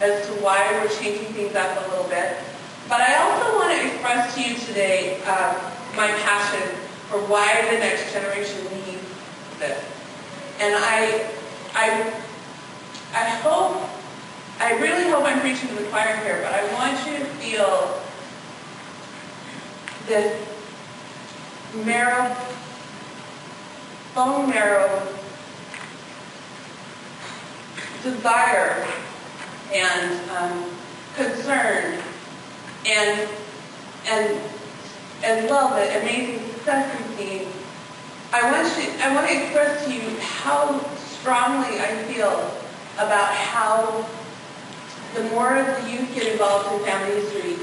as to why we're changing things up a little bit. But I also want to express to you today my passion for why the next generation needs this. And I really hope I'm preaching to the choir here, but I want you to feel this bone marrow desire and concern and love the amazing success we've seen. I want to express to you how strongly I feel about how the more the youth get involved in family history,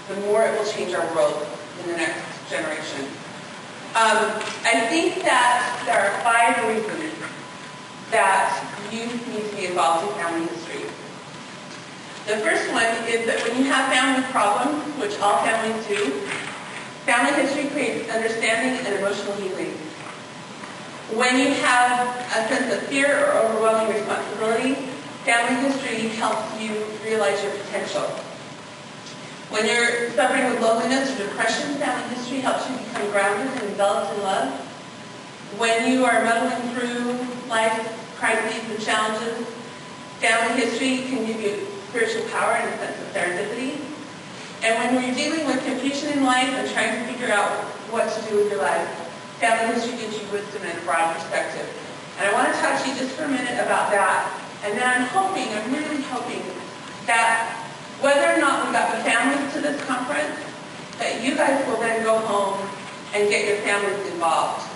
the more it will change our world in the next generation. I think that there are 5 reasons that youth need to be involved in family history. The first one is that when you have family problems, which all families do, family history creates understanding and emotional healing. When you have a sense of fear or overwhelming responsibility, family history helps you realize your potential. When you're suffering with loneliness or depression, family history helps you become grounded and enveloped in love. When you are muddling through life's crises and challenges, family history can give you spiritual power and a sense of serendipity. And when you're dealing with confusion in life and trying to figure out what to do with your life, family history gives you wisdom and a broad perspective. And I want to talk to you just for a minute about that. And then I'm really hoping that whether or not we got the families to this conference, that you guys will then go home and get your families involved.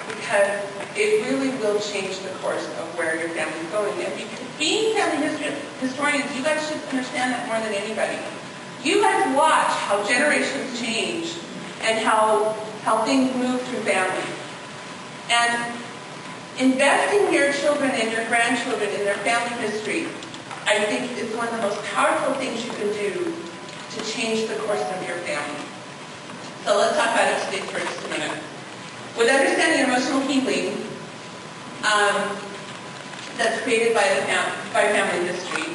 Because it really will change the course of where your family's going. And because being family historians, you guys should understand that more than anybody. You guys watch how generations change and how things move through families. And investing your children and your grandchildren in their family history, I think, is one of the most powerful things you can do to change the course of your family. So let's talk about it today for just a minute. With understanding emotional healing that's created by family history,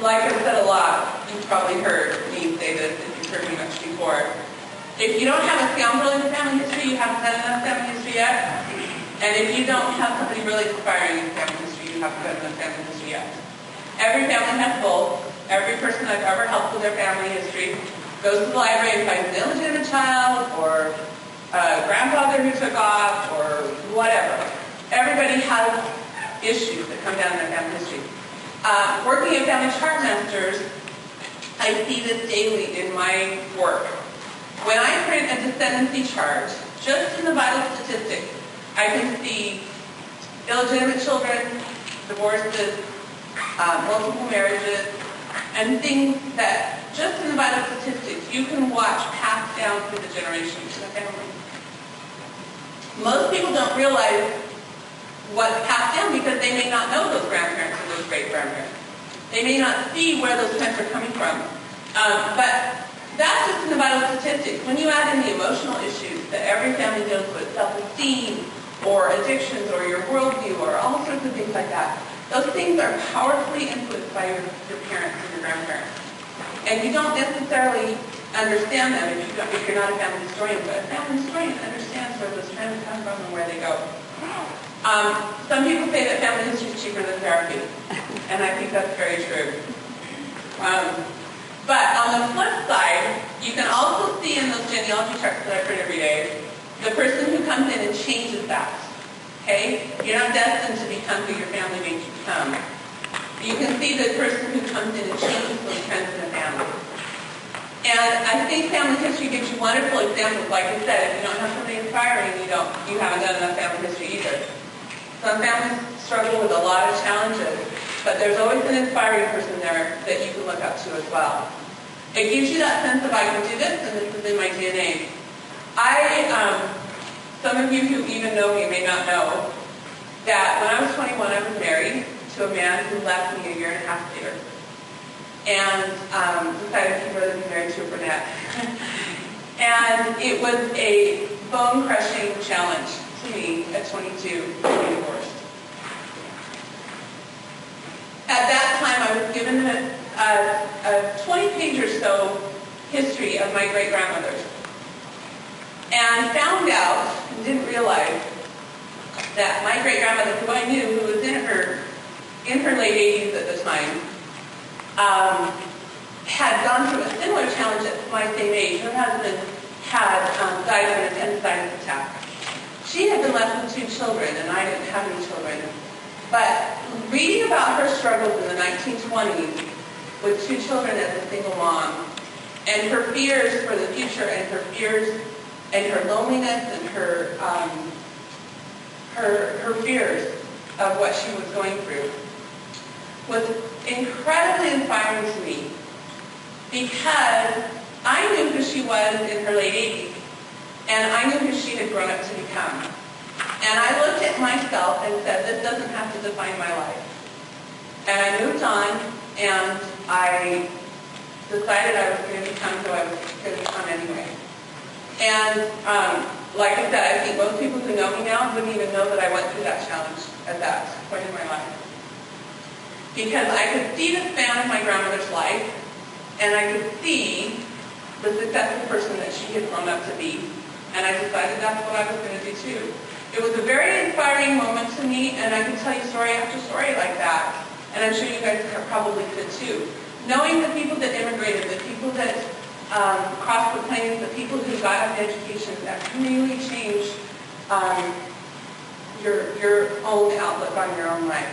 like I've said a lot, you've probably heard me say this if you've heard me much before. If you don't have a scoundrel in your family history, you haven't done enough family history yet. And if you don't have somebody really inspiring in family history, you haven't done enough family history yet. Every family has both. Every person I've ever helped with their family history goes to the library and finds an illegitimate child or a grandfather who took off or whatever. Everybody has issues that come down in their family history. Working at Family Chart Masters, I see this daily in my work. When I print a descendancy chart, just in the vital statistics, I can see illegitimate children, divorces, multiple marriages, and things that, just in the vital statistics, you can watch passed down through the generations in the family. Most people don't realize what's passed down because they may not know those grandparents or those great-grandparents. They may not see where those trends are coming from. But that's just in the vital statistics. When you add in the emotional issues that every family deals with, self-esteem, or addictions, or your worldview, or all sorts of things like that, those things are powerfully influenced by your parents and your grandparents. And you don't necessarily understand them if you're not a family historian, but a family historian understands where those trends come from and where they go. Some people say that family history is cheaper than therapy, and I think that's very true. But on the flip side, you can also see in those genealogy charts that I print every day, the person who comes in and changes that. Okay? You're not destined to become who your family makes you become. You can see the person who comes in and changes those trends in the family. And I think family history gives you wonderful examples. Like I said, if you don't have somebody inspiring, you haven't done enough family history either. Some families struggle with a lot of challenges, but there's always an inspiring person there that you can look up to as well. It gives you that sense of, I can do this, and this is in my DNA. Some of you who even know me may not know that when I was 21, I was married to a man who left me a year and a half later. And decided he'd rather be married to a brunette. And it was a bone-crushing challenge to me at 22 to be divorced. At that time, I I was given a 20-page or so history of my great-grandmothers, and found out, and didn't realize, that my great-grandmother, who I knew, who was in her late 80s at the time, had gone through a similar challenge at my same age. Her husband had died of an appendicitis attack. She had been left with 2 children, and I didn't have any children. But reading about her struggles in the 1920s with 2 children as a single mom, and her fears for the future, and her fears and her loneliness, and her fears of what she was going through, was incredibly inspiring to me, because I knew who she was in her late 80s, and I knew who she had grown up to become. And I looked at myself and said, this doesn't have to define my life. And I moved on, and I decided I was going to become who I was going to become anyway. And like I said, I think most people who know me now wouldn't even know that I went through that challenge at that point in my life. Because I could see the span of my grandmother's life, and I could see the successful person that she had grown up to be. And I decided that's what I was going to do too. It was a very inspiring moment to me, and I can tell you story after story like that. And I'm sure you guys probably could too. Knowing the people that immigrated, the people that crossed the plains, the people who got an education, that really changed your own outlook on your own life.